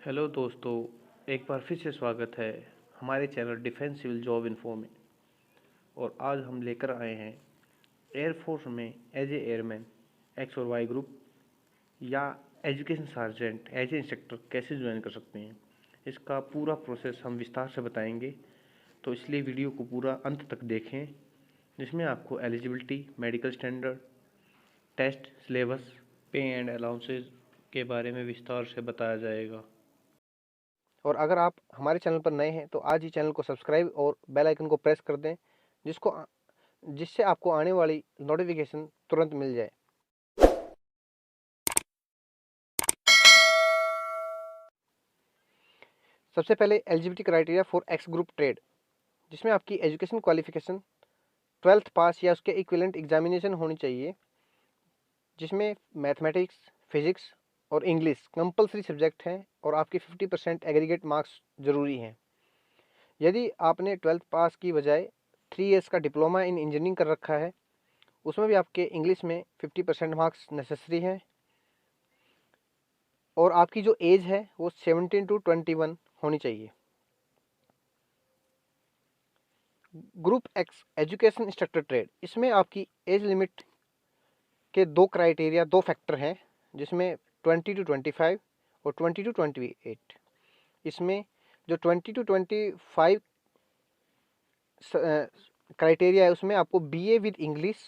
Hello दोस्तों, एक बार फिर से स्वागत है हमारे channel defence civil job info में। और आज हम लेकर आए हैं एयरफोर्स में एज ए एयरमैन एक्स और वाई ग्रुप या education sergeant as a instructor कैसे ज्वाइन कर सकते हैं। इसका पूरा प्रोसेस हम विस्तार से बताएंगे, तो इसलिए वीडियो को पूरा अंत तक देखें, जिसमें आपको eligibility, medical standard, test, syllabus, pay and allowances के बारे में विस्तार से बताया जाएगा। और अगर आप हमारे चैनल पर नए हैं तो आज ही चैनल को सब्सक्राइब और बेल आइकन को प्रेस कर दें, जिससे आपको आने वाली नोटिफिकेशन तुरंत मिल जाए। सबसे पहले eligibility criteria for x group trade, जिसमें आपकी एजुकेशन क्वालिफिकेशन 12th पास या उसके इक्विवेलेंट एग्जामिनेशन होनी चाहिए, जिसमें मैथमेटिक्स, फिजिक्स और इंग्लिश कंपलसरी सब्जेक्ट हैं और आपके 50% एग्रीगेट मार्क्स जरूरी हैं। यदि आपने 12th पास की बजाय 3 इयर्स का डिप्लोमा इन इंजीनियरिंग कर रखा है, उसमें भी आपके इंग्लिश में 50% मार्क्स नेसेसरी हैं और आपकी जो एज है वो 17 to 21 होनी चाहिए। Group x education instructor trade, इसमें आपकी एज लिमिट के दो क्राइटेरिया, दो फैक्टर हैं, जिसमें 20 to 25 और 20 to 28। इसमें जो 20 to 25 क्राइटेरिया है उसमें आपको BA with English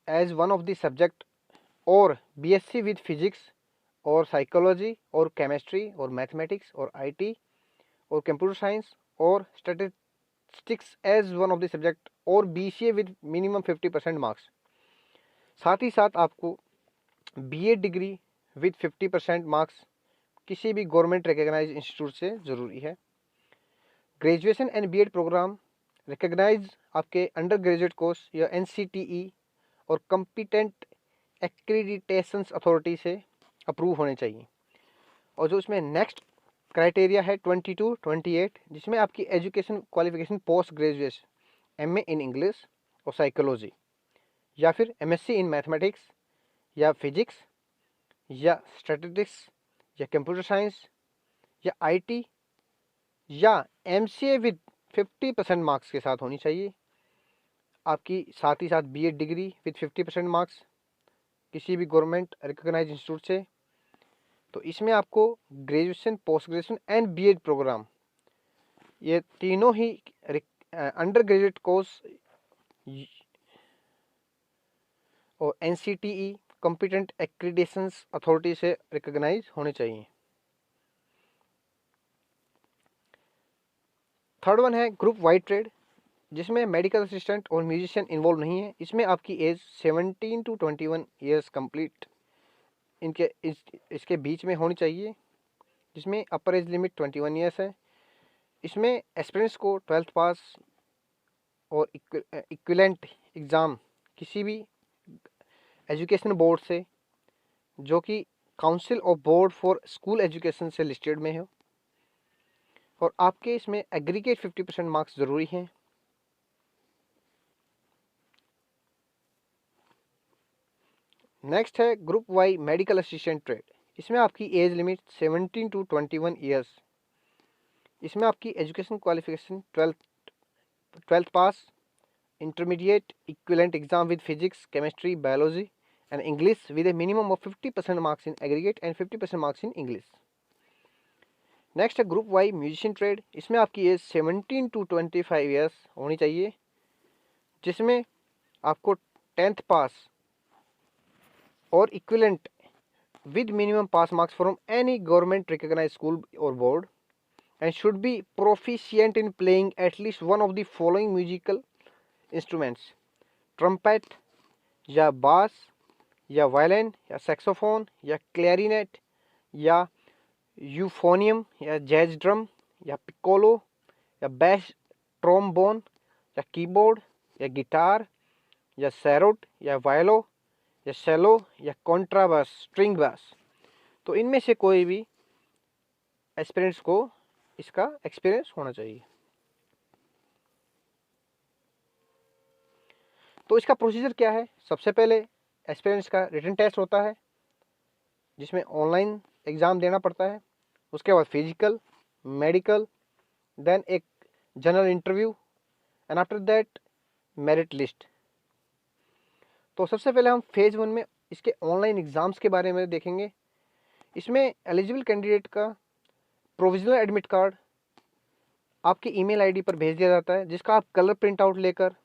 as one of the subject और बीएससी विद फिजिक्स और साइकोलॉजी और केमिस्ट्री और मैथमेटिक्स और आईटी और कंप्यूटर साइंस और statistics as one of the subject और बीसीए विद मिनिमम 50% मार्क्स। साथ ही साथ आपको बीए डिग्री विद 50% मार्क्स किसी भी गवर्नमेंट रिकॉग्नाइज्ड इंस्टीट्यूट से ज़रूरी है। Graduation and BEd program recognise आपके अंडर ग्रेजुएट कोर्स या एनसीटीई और कॉम्पिटेंट एक्रीडिटेशन अथॉरिटी से अप्रूव होने चाहिए। और जो इसमें नेक्स्ट क्राइटेरिया है 20 to 28, जिसमें आपकी education qualification post graduation MA in English और साइकोलॉजी या फिर एमएससी इन मैथमेटिक्स या फिजिक्स या स्टैटिस्टिक्स या कंप्यूटर साइंस या आईटी या एमसीए विद 50% मार्क्स के साथ होनी चाहिए आपकी। साथ ही साथ बीएड डिग्री विद 50% मार्क्स किसी भी गवर्नमेंट रिकॉग्नाइज्ड इंस्टीट्यूट से। तो इसमें आपको graduation, post graduation and BEd program, ये तीनों ही अंडर ग्रेजुएट कोर्स और एनसीटीई कॉम्पिटेंट एक्रीडिटेशन अथॉरिटी से रिकॉग्नाइज होने चाहिए। थर्ड वन है ग्रुप वाई ट्रेड, जिसमें मेडिकल असिस्टेंट और म्यूजिशियन इन्वॉल्व नहीं है। इसमें आपकी एज 17 to 21 ईयर्स कंप्लीट इसके बीच में होनी चाहिए, जिसमें अपर एज लिमिट 21 ईयर्स है। इसमें एस्पिरेंट्स को 12th पास और इक्विवेलेंट एग्ज़ाम किसी भी एजुकेशन बोर्ड से, जो कि council of board for school education से लिस्टेड में हो, और आपके इसमें एग्रीगेट 50% मार्क्स ज़रूरी हैं। नेक्स्ट है group Y medical assistant trade, इसमें आपकी एज लिमिट 17 to 21 ईयर्स। इसमें आपकी education qualification 12th pass, intermediate equivalent exam with physics, chemistry, biology and English with A minimum of 50% marks in aggregate and 50% marks in English. Next है group Y musician trade, इसमें आपकी as 17 to 25 years होनी चाहिए, जिसमें आपको 10th पास और equivalent with minimum pass marks from any government recognized school or board, and should be proficient in playing at least one of the following musical instruments: trumpet या bass या violin या saxophone या clarinet या euphonium या jazz drum या piccolo या bass trombone या keyboard या गिटार या सैरोट या वायलो या सेलो या कॉन्ट्राबास, स्ट्रिंग बास। तो इनमें से कोई भी एस्पिरेंट्स को इसका एक्सपीरियंस होना चाहिए। तो इसका प्रोसीजर क्या है? सबसे पहले एस्पिरेंट्स का रिटन टेस्ट होता है, जिसमें ऑनलाइन एग्ज़ाम देना पड़ता है, उसके बाद फिजिकल, मेडिकल, देन एक general interview and after that merit list. तो सबसे पहले हम फेज़ 1 में इसके ऑनलाइन एग्ज़ाम्स के बारे में देखेंगे। इसमें एलिजिबल कैंडिडेट का प्रोविजनल एडमिट कार्ड आपकी ईमेल आईडी पर भेज दिया जाता है, जिसका आप कलर प्रिंट आउट लेकर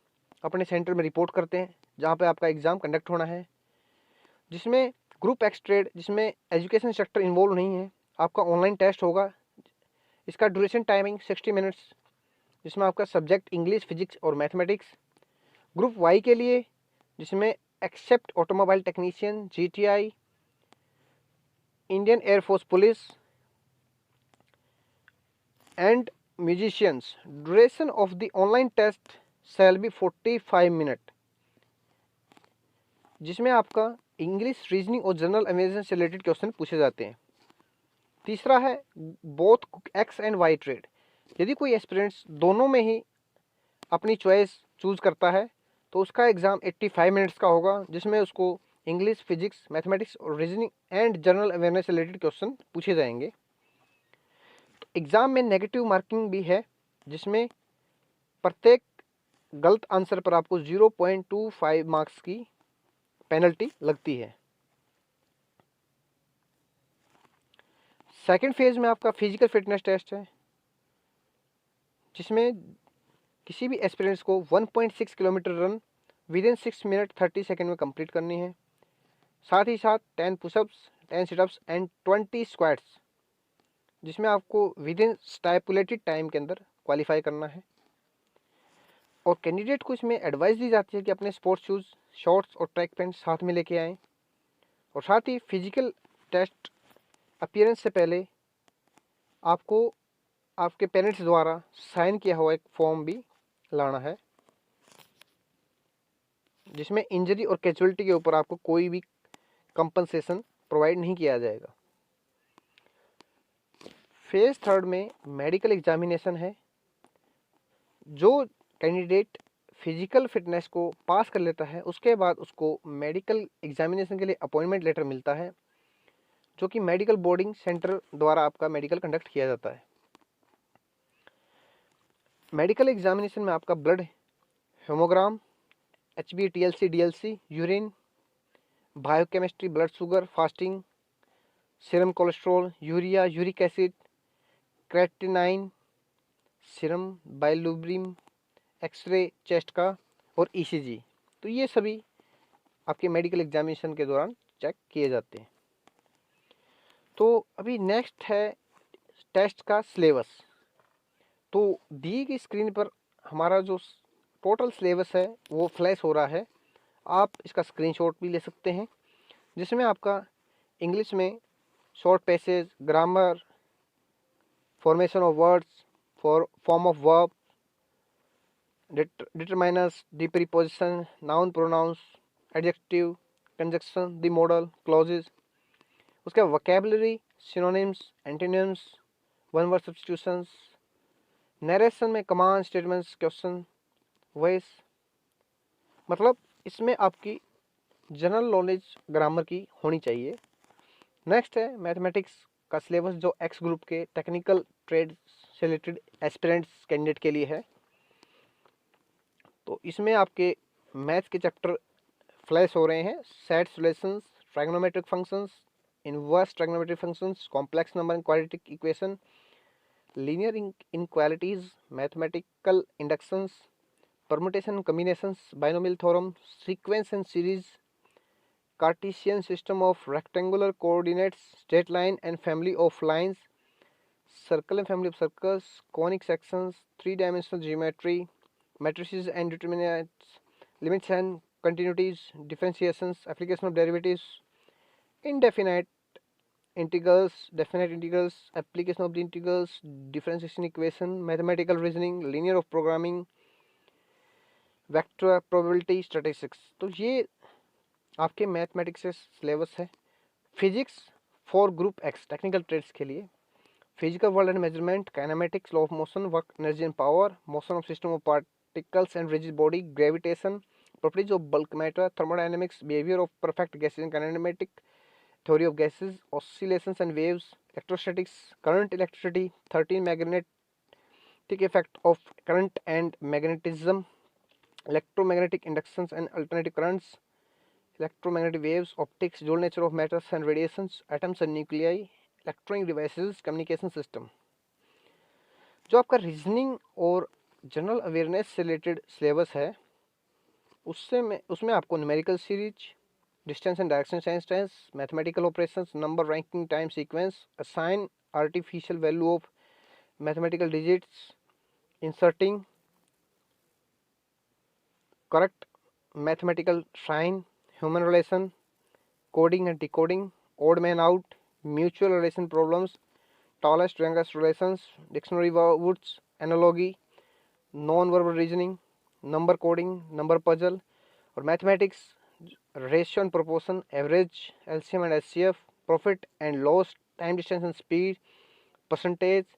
अपने सेंटर में रिपोर्ट करते हैं जहाँ पे आपका एग्ज़ाम कंडक्ट होना है। जिसमें ग्रुप एक्स ट्रेड, जिसमें एजुकेशन सेक्टर इन्वॉल्व नहीं है, आपका ऑनलाइन टेस्ट होगा। इसका ड्यूरेशन टाइमिंग 60 मिनट्स, जिसमें आपका सब्जेक्ट इंग्लिश, फिजिक्स और मैथमेटिक्स। ग्रुप वाई के लिए, जिसमें except automobile technician, GTI, Indian air force police and musicians, duration of the online test shall be 45 minute, जिसमें आपका इंग्लिश, रीजनिंग और जनरल अवेयरनेस से रिलेटेड क्वेश्चन पूछे जाते हैं। तीसरा है both X and Y trade. यदि कोई एस्पिरेंट्स दोनों में ही अपनी चॉइस चूज़ करता है तो उसका एग्ज़ाम 85 मिनट्स का होगा, जिसमें उसको इंग्लिश, फिजिक्स, मैथमेटिक्स और रीजनिंग एंड जनरल अवेयरनेस से रिलेटेड क्वेश्चन पूछे जाएंगे। तो एग्ज़ाम में नेगेटिव मार्किंग भी है, जिसमें प्रत्येक गलत आंसर पर आपको 0.25 मार्क्स की पेनल्टी लगती है। सेकेंड फेज में आपका फिजिकल फिटनेस टेस्ट है, जिसमें किसी भी एस्पिरेंट्स को 1.6 kilometre run within 6 minute 30 second में कंप्लीट करनी है। साथ ही साथ 10 पुशअप्स, 10 सिटअप्स एंड 20 स्क्वाट्स, जिसमें आपको विदिन स्टाइपुलेटेड टाइम के अंदर क्वालिफाई करना है। और कैंडिडेट को इसमें एडवाइस दी जाती है कि अपने स्पोर्ट्स शूज़, शॉर्ट्स और ट्रैक पैंट साथ में लेके आएँ। और साथ ही फिजिकल टेस्ट अपीयरेंस से पहले आपको आपके पेरेंट्स द्वारा साइन किया हुआ एक फॉर्म भी लाना है, जिसमें इंजरी और कैजुअलिटी के ऊपर आपको कोई भी कंपनसेशन प्रोवाइड नहीं किया जाएगा। फेज थर्ड में मेडिकल एग्जामिनेशन है। जो कैंडिडेट फिजिकल फिटनेस को पास कर लेता है, उसके बाद उसको मेडिकल एग्जामिनेशन के लिए अपॉइंटमेंट लेटर मिलता है, जो कि मेडिकल बोर्डिंग सेंटर द्वारा आपका मेडिकल कंडक्ट किया जाता है। मेडिकल एग्जामिनेशन में आपका blood haemogram, HB, TLC, DLC, urine, biochemistry, blood sugar, fasting, serum cholesterol, urea, uric acid, creatinine, serum bilirubin, x-ray chest का और ECG। तो ये सभी आपके मेडिकल एग्जामिनेशन के दौरान चेक किए जाते हैं। तो अभी नेक्स्ट है टेस्ट का सिलेबस। तो दी गई स्क्रीन पर हमारा जो टोटल सिलेबस है वो फ्लैश हो रहा है, आप इसका स्क्रीनशॉट भी ले सकते हैं, जिसमें आपका इंग्लिश में short passage, grammar, formation of words, form of verb, determiners, the preposition, noun, pronouns, adjective, conjunction, the modal, clauses. उसके बाद vocabulary, synonyms, antonyms, one word substitutions, narration में कमांड, स्टेटमेंट्स, क्वेश्चन, वॉइस। मतलब इसमें आपकी general knowledge grammar की होनी चाहिए। Next है मैथमेटिक्स का सिलेबस, जो एक्स ग्रुप के टेक्निकल ट्रेड से रिलेटेड एस्पिरेंट्स कैंडिडेट के लिए है। तो इसमें आपके मैथ्स के चैप्टर फ्लैश हो रहे हैं: set solutions, trigonometric functions, inverse trigonometric functions, complex number and quadratic equation, linear inequalities, mathematical inductions, permutation combinations, binomial theorem, sequence and series, Cartesian system of rectangular coordinates, straight line and family of lines, circle and family of circles, conic sections, three-dimensional geometry, matrices and determinants, limits and continuities, differentiations, application of derivatives, indefinite integrals, definite integrals, application of the integrals, differentiation equation, mathematical reasoning, linear of programming, vector, probability, statistics. तो ये आपके mathematics से syllabus है। Physics for group X technical trades के लिए physical world and measurement, kinematics, law of motion, work, energy and power, motion of system of particles and rigid body, gravitation, properties of bulk matter, thermodynamics, behaviour of perfect gases, kinematic theory of gases, oscillations and waves, electrostatics, current, electricity, 13 magnetic effect of current and magnetism, electromagnetic inductions and alternative currents, electromagnetic waves, optics, dual nature of matters and radiations, atoms and nuclei, electronic devices, communication system। जो आपका reasoning और general awareness से related syllabus है उसमें आपको numerical series, distance and direction science tense, mathematical operations, number ranking time sequence, assign artificial value of mathematical digits, inserting correct mathematical sign, human relation, coding and decoding, odd man out, mutual relation problems, tallest youngest relations, dictionary words, analogy, non-verbal reasoning, number coding, number puzzle और mathematics, ratio and proportion, average, LCM and HCF, profit and loss, time, distance and speed, percentage,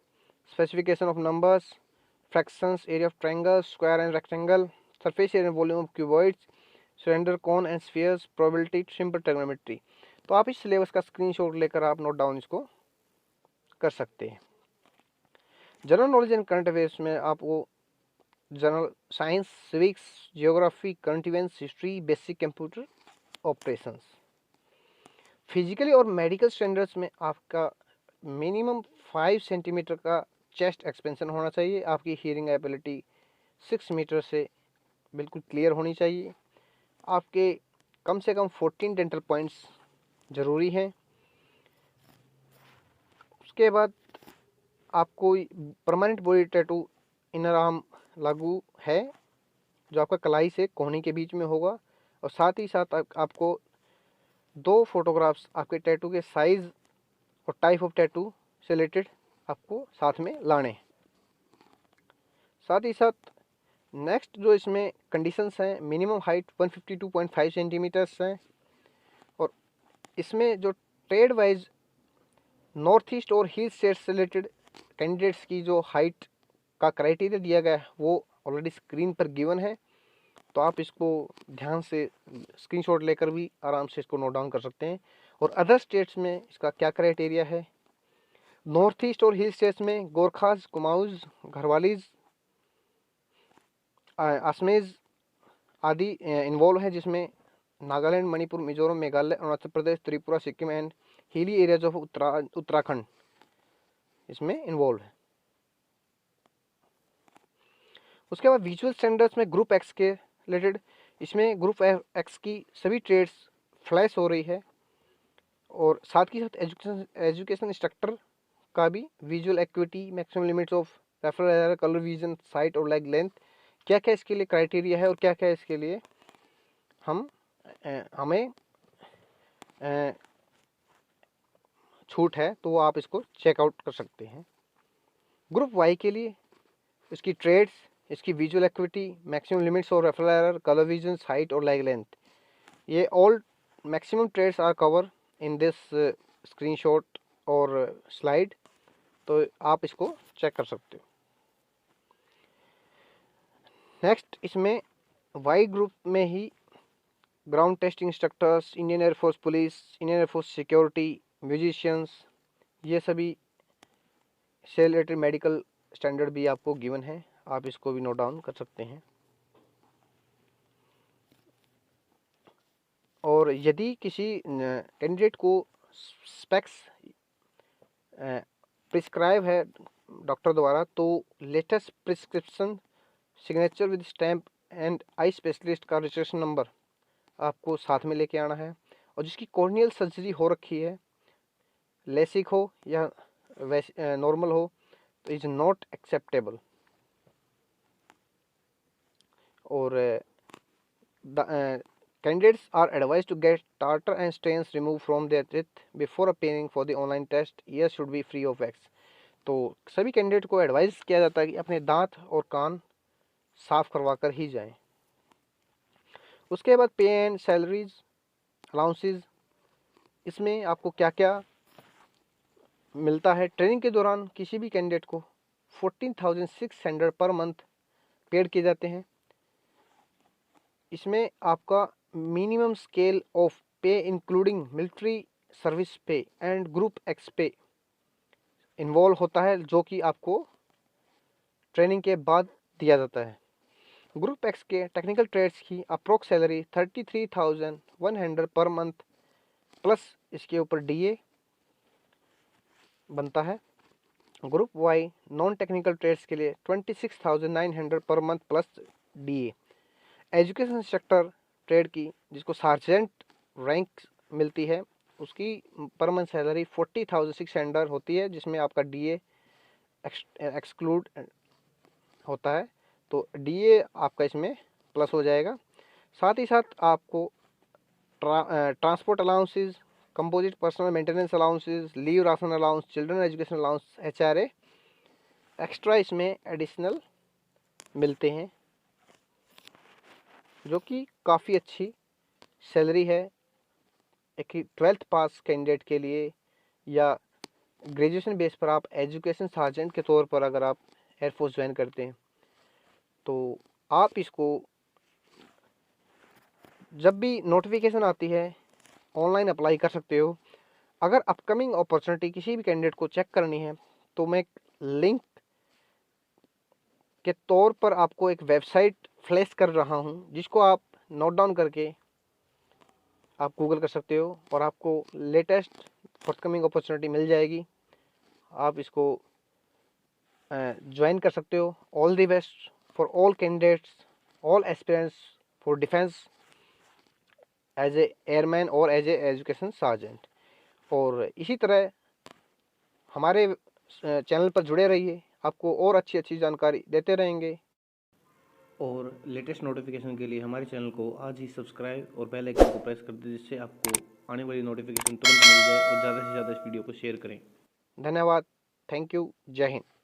specification of numbers, fractions, area of triangle, square and rectangle, surface area and volume of cuboids, cylinder, cone and spheres, probability, simple trigonometry. तो आप इस syllabus का screenshot लेकर आप note down इसको कर सकते हैं। General knowledge and current affairs में आपको general science, civics, geography, current events, history, basic computer operations. Physically और मेडिकल स्टैंडर्ड्स में आपका मिनिमम 5 सेंटीमीटर का चेस्ट एक्सपेंशन होना चाहिए। आपकी हियरिंग एबिलिटी 6 मीटर से बिल्कुल क्लियर होनी चाहिए। आपके कम से कम 14 डेंटल पॉइंट्स ज़रूरी हैं। उसके बाद आपको permanent body tattoo inner arm लागू है जो आपका कलाई से कोहनी के बीच में होगा और साथ ही साथ आपको 2 फोटोग्राफ्स आपके टैटू के साइज़ और टाइप ऑफ टैटू से रिलेटेड आपको साथ में लाने हैं। साथ ही साथ नेक्स्ट जो इसमें कंडीशंस हैं, मिनिमम हाइट 152.5 सेंटीमीटर्स हैं और इसमें जो ट्रेड वाइज नॉर्थ ईस्ट और हिल स्टेट से रिलेटेड कैंडिडेट्स की जो हाइट का क्राइटेरिया दिया गया है वो ऑलरेडी स्क्रीन पर गिवन है, तो आप इसको ध्यान से स्क्रीनशॉट लेकर भी आराम से इसको नोट डाउन कर सकते हैं। और अदर स्टेट्स में इसका क्या क्राइटेरिया है, नॉर्थ ईस्ट और हिल स्टेट्स में गोरखाज, कुमाऊज, घरवालीज, असमेज आदि इन्वॉल्व है, जिसमें Nagaland, Manipur, Mizoram, Meghalaya, Arunachal Pradesh, Tripura, Sikkim and hilly areas of Uttarakhand इसमें इन्वॉल्व है। उसके बाद विजुअल स्टैंडर्ड्स में ग्रुप एक्स के रिलेटेड, इसमें ग्रुप एक्स की सभी ट्रेड्स फ्लैश हो रही है और साथ ही साथ एजुकेशन इंस्ट्रक्टर का भी visual acuity, maximum limits of referral error, colour vision, site और लेग लेंथ, क्या क्या इसके लिए क्राइटेरिया है और क्या क्या इसके लिए हमें छूट है, तो वो आप इसको चेकआउट कर सकते हैं। ग्रुप वाई के लिए इसकी ट्रेड्स, इसकी visual acuity, maximum limits of referral error, colour vision, height और लेग लेंथ, ये all maximum trades are cover in this screenshot और स्लाइड, तो आप इसको चेक कर सकते हो। नेक्स्ट इसमें वाई ग्रुप में ही ground testing instructors, Indian air force police, Indian air force security, musicians, ये सभी से रिलेटेड मेडिकल स्टैंडर्ड भी आपको गिवन है, आप इसको भी नोट डाउन कर सकते हैं। और यदि किसी कैंडिडेट को स्पेक्स प्रिस्क्राइब है डॉक्टर द्वारा, तो latest prescription, signature with stamp and eye specialist का रजिस्ट्रेशन नंबर आपको साथ में लेके आना है। और जिसकी कॉर्नियल सर्जरी हो रखी है, लेसिक हो या नॉर्मल हो, तो इज नॉट एक्सेप्टेबल। और candidates are advised to get tartar and stains removed from their teeth before appearing for the online test. Ears should be free of wax. तो सभी कैंडिडेट को एडवाइस किया जाता है कि अपने दांत और कान साफ करवा कर ही जाएं। उसके बाद पे एंड सैलरीज, अलाउंसेस, इसमें आपको क्या क्या मिलता है। ट्रेनिंग के दौरान किसी भी कैंडिडेट को 14,600 पर मंथ पेड किए जाते हैं। इसमें आपका मिनिमम स्केल ऑफ पे इंक्लूडिंग मिलिट्री सर्विस पे एंड ग्रुप एक्स पे इन्वॉल्व होता है, जो कि आपको ट्रेनिंग के बाद दिया जाता है। ग्रुप एक्स के टेक्निकल ट्रेड्स की अप्रोक्स सैलरी 33,100 पर मंथ प्लस इसके ऊपर डीए बनता है। Group Y non technical trades के लिए 26,900 पर month plus DA. Education sector trade की जिसको सार्जेंट रैंक मिलती है, उसकी पर मंथ सैलरी 40,600 होती है, जिसमें आपका डीए एक्सक्लूड होता है, तो डीए आपका इसमें प्लस हो जाएगा। साथ ही साथ आपको transport allowances, composite personal maintenance allowances, leave ration allowance, children education allowance, HRA extra इसमें एडिशनल मिलते हैं, जो कि काफ़ी अच्छी सैलरी है एक 12th पास कैंडिडेट के लिए, या ग्रेजुएशन बेस पर आप एजुकेशन सार्जेंट के तौर पर अगर आप एयरफोर्स ज्वाइन करते हैं, तो आप इसको जब भी नोटिफिकेशन आती है ऑनलाइन अप्लाई कर सकते हो। अगर अपकमिंग अपॉर्चुनिटी किसी भी कैंडिडेट को चेक करनी है, तो मैं लिंक के तौर पर आपको एक वेबसाइट फ्लैश कर रहा हूं, जिसको आप नोट डाउन करके आप गूगल कर सकते हो और आपको लेटेस्ट फॉरकमिंग अपॉर्चुनिटी मिल जाएगी। आप इसको ज्वाइन कर सकते हो। All the best for all candidates, all aspirants for defence as a airman और एज ए एजुकेशन सार्जेंट। और इसी तरह हमारे चैनल पर जुड़े रहिए, आपको और अच्छी अच्छी जानकारी देते रहेंगे। और लेटेस्ट नोटिफिकेशन के लिए हमारे चैनल को आज ही सब्सक्राइब और बेल आइकन को प्रेस कर दें, जिससे आपको आने वाली नोटिफिकेशन तुरंत मिल जाए, और ज़्यादा से ज़्यादा इस वीडियो को शेयर करें। धन्यवाद। Thank you. जय हिंद।